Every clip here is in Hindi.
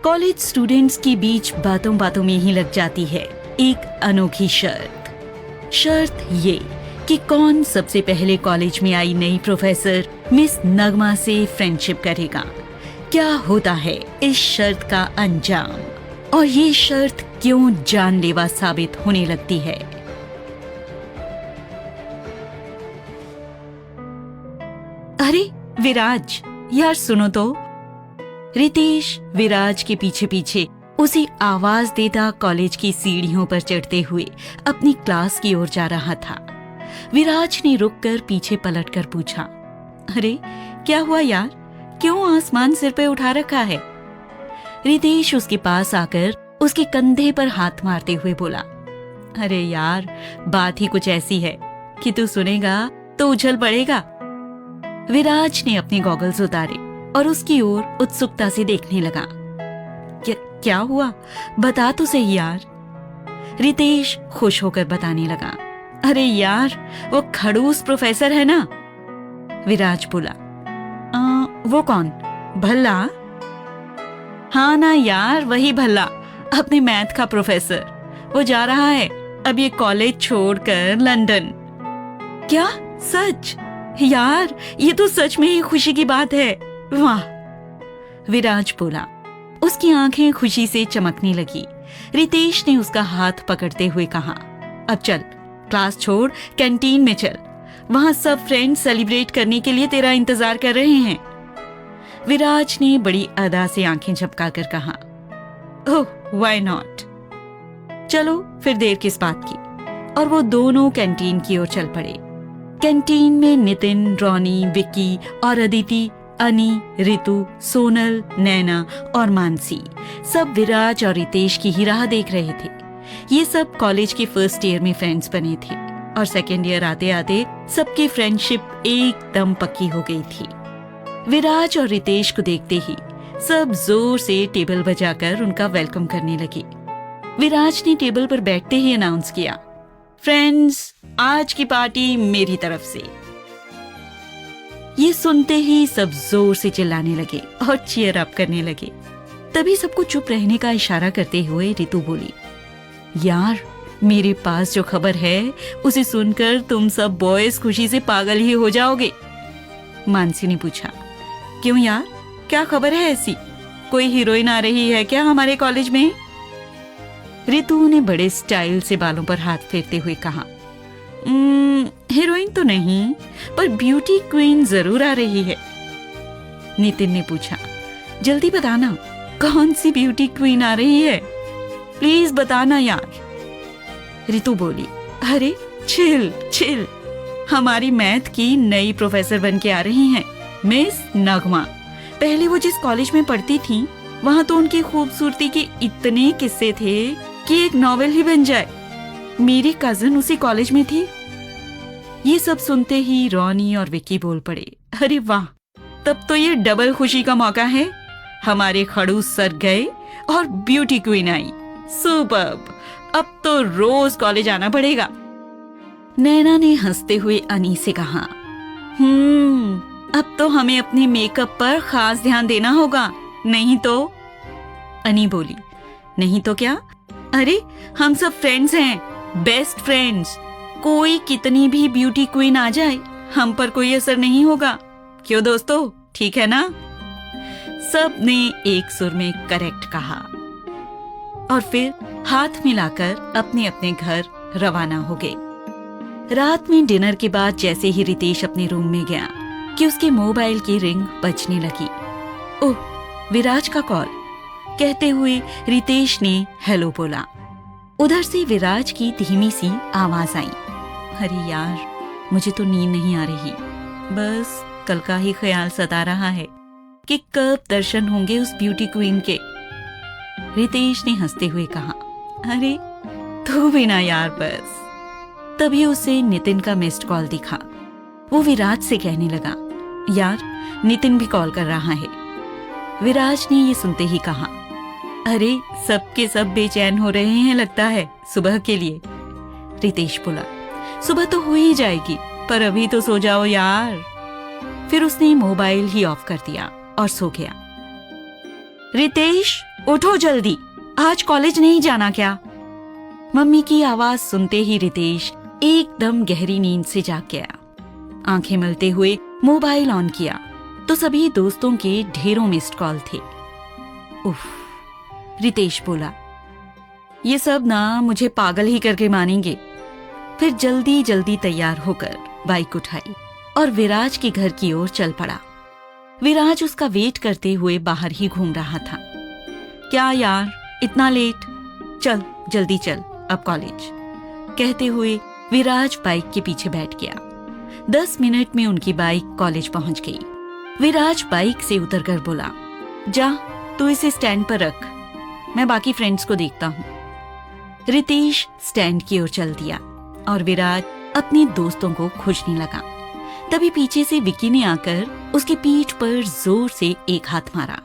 कॉलेज स्टूडेंट्स के बीच बातों बातों में ही लग जाती है एक अनोखी शर्त ये कि कौन सबसे पहले कॉलेज में आई नई प्रोफेसर मिस नगमा से फ्रेंडशिप करेगा। क्या होता है इस शर्त का अंजाम और ये शर्त क्यों जानलेवा साबित होने लगती है। अरे विराज, यार सुनो तो। रितेश विराज के पीछे पीछे उसे आवाज देता कॉलेज की सीढ़ियों पर चढ़ते हुए अपनी क्लास की ओर जा रहा था। विराज ने रुककर पीछे पलटकर पूछा, अरे क्या हुआ यार, क्यों आसमान सिर पे उठा रखा है। रितेश उसके पास आकर उसके कंधे पर हाथ मारते हुए बोला, अरे यार बात ही कुछ ऐसी है कि तू सुनेगा तो उछल पड़ेगा। विराज ने अपने गॉगल्स उतारे और उसकी ओर उत्सुकता से देखने लगा। क्या हुआ, बता तो सही यार। रितेश खुश होकर बताने लगा, अरे यार वो खड़ूस प्रोफेसर है ना। विराज बोला, वो कौन, भल्ला? हाँ ना यार, वही भल्ला, अपने मैथ का प्रोफेसर। वो जा रहा है अब ये कॉलेज छोड़कर लंदन। क्या, सच? यार ये तो सच में ही खुशी की बात है, वाह। विराज बोला। उसकी आंखें खुशी से चमकने लगी। रितेश ने उसका हाथ पकड़ते हुए कहा, अब चल क्लास छोड़, कैंटीन में चल, वहां सब फ्रेंड्स सेलिब्रेट करने के लिए तेरा इंतजार कर रहे हैं। विराज ने बड़ी अदा से आंखें झपकाकर कहा, ओह व्हाई नॉट, चलो फिर देर किस बात की। और वो दोनों कैंटीन की ओर चल पड़े। कैंटीन में नितिन, रॉनी, विक्की और अदिति, अनी, रितु, सोनल, नैना और मानसी सब विराज और रितेश की ही राह देख रहे थे। ये सब कॉलेज के फर्स्ट ईयर में फ्रेंड्स बने थे और सेकेंड ईयर आते आते सबकी फ्रेंडशिप एकदम पक्की हो गई थी। विराज और रितेश को देखते ही सब जोर से टेबल बजाकर उनका वेलकम करने लगे। विराज ने टेबल पर बैठते ही अनाउंस किया, फ्रेंड्स आज की पार्टी मेरी तरफ से। ये सुनते ही सब जोर से चिल्लाने लगे और चीयर अप करने लगे। तभी सबको चुप रहने का इशारा करते हुए रितु बोली, यार मेरे पास जो खबर है उसे सुनकर तुम सब बॉयज खुशी से पागल ही हो जाओगे। मानसी ने पूछा, क्यों यार, क्या खबर है ऐसी, कोई हीरोइन आ रही है क्या हमारे कॉलेज में? रितु ने बड़े स्टाइल से बालों पर हाथ फेरते हुए कहा, हीरोइन तो नहीं, पर ब्यूटी क्वीन जरूर आ रही है। नितिन ने पूछा, जल्दी बताना कौन सी ब्यूटी क्वीन आ रही है, प्लीज बताना यार। रितु बोली, अरे चिल, हमारी मैथ की नई प्रोफेसर बन के आ रही हैं, मिस नगमा। पहले वो जिस कॉलेज में पढ़ती थी वहां तो उनकी खूबसूरती के इतने किस्से थे कि एक नॉवेल ही बन जाए। मेरी कजिन उसी कॉलेज में थी। ये सब सुनते ही रॉनी और विक्की बोल पड़े, अरे वाह, तब तो ये डबल खुशी का मौका है। हमारे खड़ूस सर गए और ब्यूटी क्वीन आई, सुपर्ब, अब तो रोज कॉलेज आना पड़ेगा। नैना ने हंसते हुए अनी से कहा, अब तो हमें अपने मेकअप पर खास ध्यान देना होगा, नहीं तो। अनी बोली, नहीं तो क्या, अरे हम सब फ्रेंड्स हैं, बेस्ट फ्रेंड्स, कोई कितनी भी ब्यूटी क्वीन आ जाए हम पर कोई असर नहीं होगा, क्यों दोस्तों, ठीक है ना? सब ने एक सुर में करेक्ट कहा और फिर हाथ मिलाकर अपने अपने घर रवाना हो गए। रात में डिनर के बाद जैसे ही रितेश अपने रूम में गया कि उसके मोबाइल की रिंग बजने लगी। ओह, विराज का कॉल। कहते हुए रितेश ने हेलो बोला। उधर से विराज की धीमी सी आवाज आई, अरे यार मुझे तो नींद नहीं आ रही, बस कल का ही ख्याल सता रहा है कि कब दर्शन होंगे उस ब्यूटी क्वीन के। रितेश ने हंसते हुए कहा, अरे तू भी ना यार बस। तभी उसे नितिन का मिस्ड कॉल दिखा। वो विराज से कहने लगा, यार नितिन भी कॉल कर रहा है। विराज ने ये सुनते ही कहा, अरे सबके सब बेचैन हो रहे हैं लगता है सुबह के लिए। रितेश बोला, सुबह तो हो ही जाएगी, पर अभी तो सो जाओ यार। फिर उसने मोबाइल ही ऑफ कर दिया और सो गया। रितेश उठो जल्दी, आज कॉलेज नहीं जाना क्या? मम्मी की आवाज सुनते ही रितेश एकदम गहरी नींद से जाग गया। आंखें मलते हुए मोबाइल ऑन किया तो सभी दोस्तों के ढेरों मिस्ड कॉल थे। उफ, रितेश बोला, ये सब ना मुझे पागल ही करके मानेंगे। फिर जल्दी जल्दी तैयार होकर बाइक उठाई और विराज के घर की ओर चल पड़ा। विराज उसका वेट करते हुए बाहर ही घूम रहा था। क्या यार, इतना लेट? चल जल्दी चल, अब कॉलेज, कहते हुए विराज बाइक के पीछे बैठ गया। 10 मिनट में उनकी बाइक कॉलेज पहुंच गई। विराज बाइक से उतरकर बोला, जा तू इसे स्टैंड पर रख, मैं बाकी फ्रेंड्स को देखता हूं। रितेश स्टैंड की ओर चल दिया और विराज अपने दोस्तों को खोजने लगा। तभी पीछे से विकी ने आकर उसकी पीठ पर जोर से एक हाथ मारा।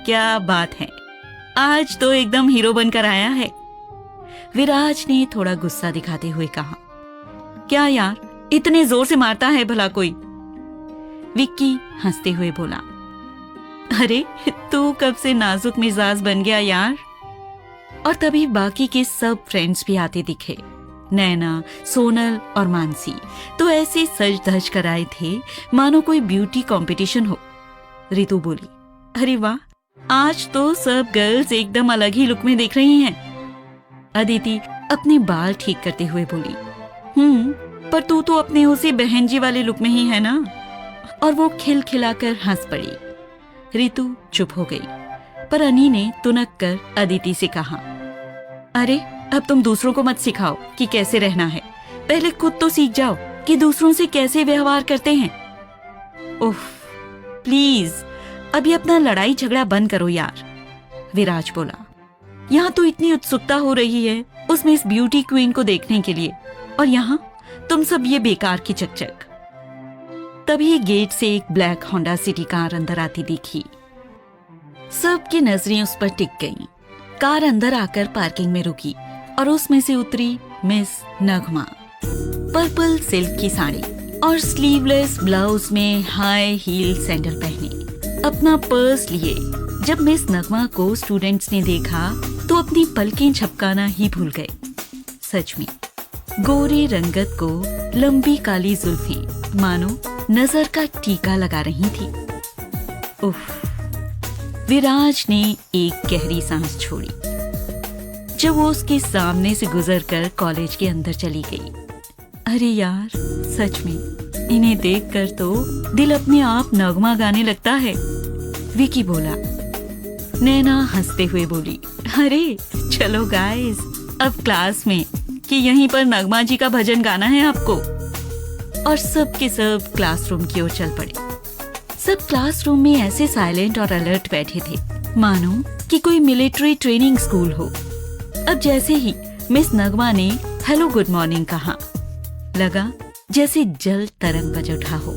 क्या बात है, आज तो एकदम हीरो बनकर आया है, विराज ने थोड़ा गुस्सा दिखाते हुए कहा। क्या यार, इतने जोर से मारता है भला कोई? विक्की हंसते हुए बोला, अरे तू कब से नाजुक मिजाज बन गया यार। और तभी बाकी के सब फ्रेंड्स भी आते दिखे। नैना, सोनल और मानसी तो ऐसे सज धज कर आए थे मानो कोई ब्यूटी कंपटीशन हो। रितु बोली, अरे वाह, आज तो सब गर्ल्स एकदम अलग ही लुक में दिख रही हैं। अदिति अपने बाल ठीक करते हुए बोली, पर तू तो अपने उसी बहन जी वाले लुक में ही है ना। और वो खिलखिलाकर हंस पड़ी। रितु चुप हो गई, पर अनी ने तुनक कर अदिति से कहा, अरे अब तुम दूसरों को मत सिखाओ कि कैसे रहना है, पहले खुद तो सीख जाओ कि दूसरों से कैसे व्यवहार करते हैं। उफ, प्लीज अभी अपना लड़ाई झगड़ा बंद करो यार, विराज बोला। यहाँ तो इतनी उत्सुकता हो रही है उसमें इस ब्यूटी क्वीन को देखने के लिए, और यहाँ तुम सब ये बेकार की चकचक। तभी गेट से एक ब्लैक होंडा सिटी कार अंदर आती दिखी। सबकी नजरें उस पर टिक गईं। कार अंदर आकर पार्किंग में रुकी और उसमें से उतरी मिस नगमा। पर्पल सिल्क की साड़ी और स्लीवलेस ब्लाउज में हाई हील सैंडल पहने, अपना पर्स लिए जब मिस नगमा को स्टूडेंट्स ने देखा तो अपनी पलकें झपकाना ही भूल गए। सच में गोरे रंगत को लंबी काली जुल्फें मानो नजर का टीका लगा रही थी। उफ, विराज ने एक गहरी सांस छोड़ी जब वो उसके सामने से गुजरकर कॉलेज के अंदर चली गई। अरे यार, सच में इन्हें देखकर तो दिल अपने आप नगमा गाने लगता है, विकी बोला। नैना हंसते हुए बोली, अरे चलो गाइस, अब क्लास में कि यहीं पर नगमा जी का भजन गाना है आपको। और सब के सब क्लासरूम की ओर चल पड़े। सब क्लासरूम में ऐसे साइलेंट और अलर्ट बैठे थे मानो कि कोई मिलिट्री ट्रेनिंग स्कूल हो। अब जैसे ही मिस नगमा ने हेलो गुड मॉर्निंग कहा, लगा जैसे जल तरंग बज उठा हो।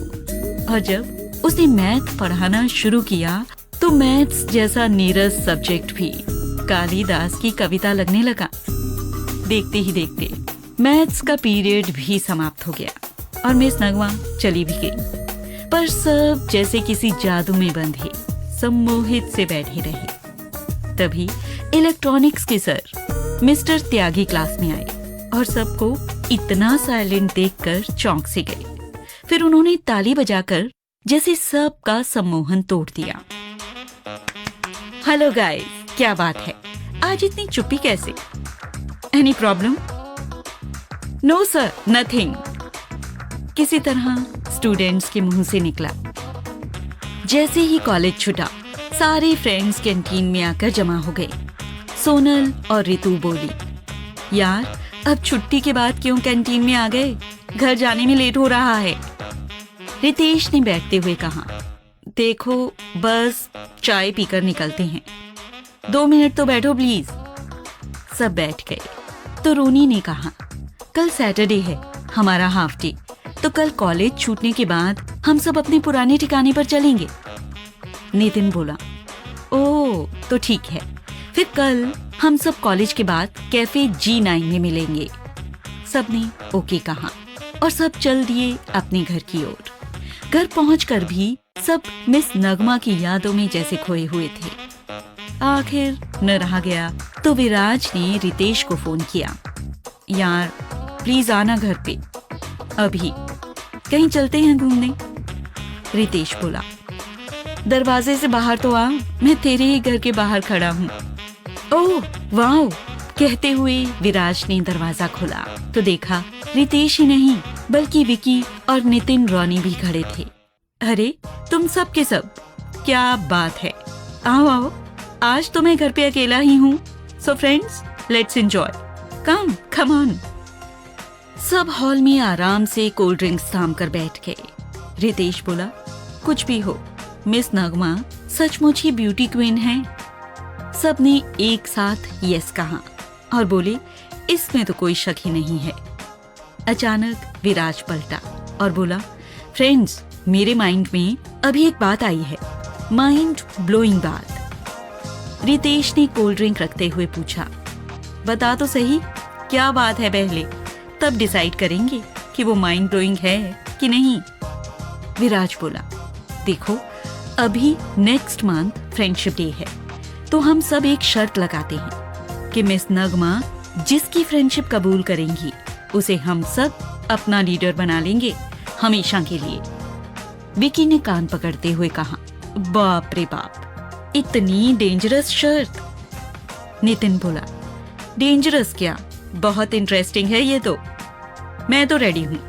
और जब उसने मैथ पढ़ाना शुरू किया तो मैथ्स जैसा नीरस सब्जेक्ट भी कालिदास की कविता लगने लगा। देखते ही देखते मैथ्स का पीरियड भी समाप्त हो गया और मिस नगमा चली भी गई। पर सब जैसे किसी जादू में बंधे सम्मोहित से बैठे रहे। तभी इलेक्ट्रॉनिक्स के सर मिस्टर त्यागी क्लास में आए और सबको इतना साइलेंट देखकर चौंक से गए। फिर उन्होंने ताली बजाकर जैसे सबका सम्मोहन तोड़ दिया। हेलो गाइस, क्या बात है, आज इतनी चुप्पी कैसे? Any problem? No sir, nothing, किसी तरह स्टूडेंट्स के मुंह से निकला। जैसे ही कॉलेज छूटा सारे फ्रेंड्स कैंटीन में आकर जमा हो गए। सोनल और रितु बोली, यार अब छुट्टी के बाद क्यों कैंटीन में आ गए, घर जाने में लेट हो रहा है। रितेश ने बैठते हुए कहा, देखो बस चाय पीकर निकलते हैं, 2 मिनट तो बैठो प्लीज। सब बैठ गए तो रोनी ने कहा, कल सैटरडे है, हमारा हाफ डे, तो कल कॉलेज छूटने के बाद हम सब अपने पुराने ठिकाने पर चलेंगे। नितिन बोला, ओह तो ठीक है, फिर कल हम सब कॉलेज के बाद कैफे G9 में मिलेंगे। सबने ओके कहा और सब चल दिए अपने घर की ओर। घर पहुंचकर भी सब मिस नगमा की यादों में जैसे खोए हुए थे। आखिर न रहा गया तो विराज ने रितेश को फोन किया। यार प्लीज आना घर पे, अभी कहीं चलते हैं घूमने। रितेश बोला, दरवाजे से बाहर तो आ, मैं तेरे ही घर के बाहर खड़ा हूँ। ओह वाह, कहते हुए विराज ने दरवाजा खोला तो देखा रितेश ही नहीं बल्कि विकी और नितिन रॉनी भी खड़े थे। अरे तुम सब के सब, क्या बात है, आओ आओ, आज तो मैं घर पे अकेला ही हूँ। So friends, let's enjoy, come on. सब हॉल में आराम से कोल्ड ड्रिंक्स थाम कर बैठ गए। रितेश बोला, कुछ भी हो, मिस नगमा सचमुच ही ब्यूटी क्वीन है। सबने एक साथ यस कहा और बोले, इसमें तो कोई शक ही नहीं है। अचानक विराज पलटा और बोला, फ्रेंड्स, मेरे माइंड में अभी एक बात आई है, माइंड ब्लोइंग बात। रितेश ने कोल्ड ड्रिंक रखते हुए पूछा, बता तो सही, क्या बात है, पहले तब डिसाइड करेंगे कि वो माइंड ब्लोइंग है कि नहीं। विराज बोला, देखो अभी नेक्स्ट मंथ फ्रेंडशिप डे है, तो हम सब एक शर्त लगाते हैं कि मिस नगमा जिसकी फ्रेंडशिप कबूल करेंगी उसे हम सब अपना लीडर बना लेंगे हमेशा के लिए। विकी ने कान पकड़ते हुए कहा, बाप रे बाप, इतनी डेंजरस शर्त। नितिन बोला, डेंजरस क्या, बहुत इंटरेस्टिंग है ये तो। मैं तो रेडी हूँ,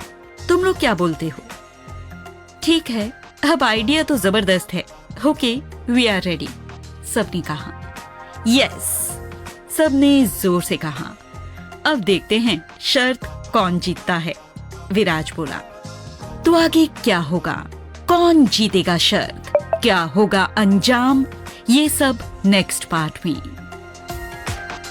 तुम लोग क्या बोलते हो? ठीक है, अब आइडिया तो जबरदस्त है। ओके, वी आर रेडी, सबने कहा। यस, सबने जोर से कहा। अब देखते हैं शर्त कौन जीतता है। विराज बोला, तो आगे क्या होगा, कौन जीतेगा शर्त, क्या होगा अंजाम, ये सब नेक्स्ट पार्ट में।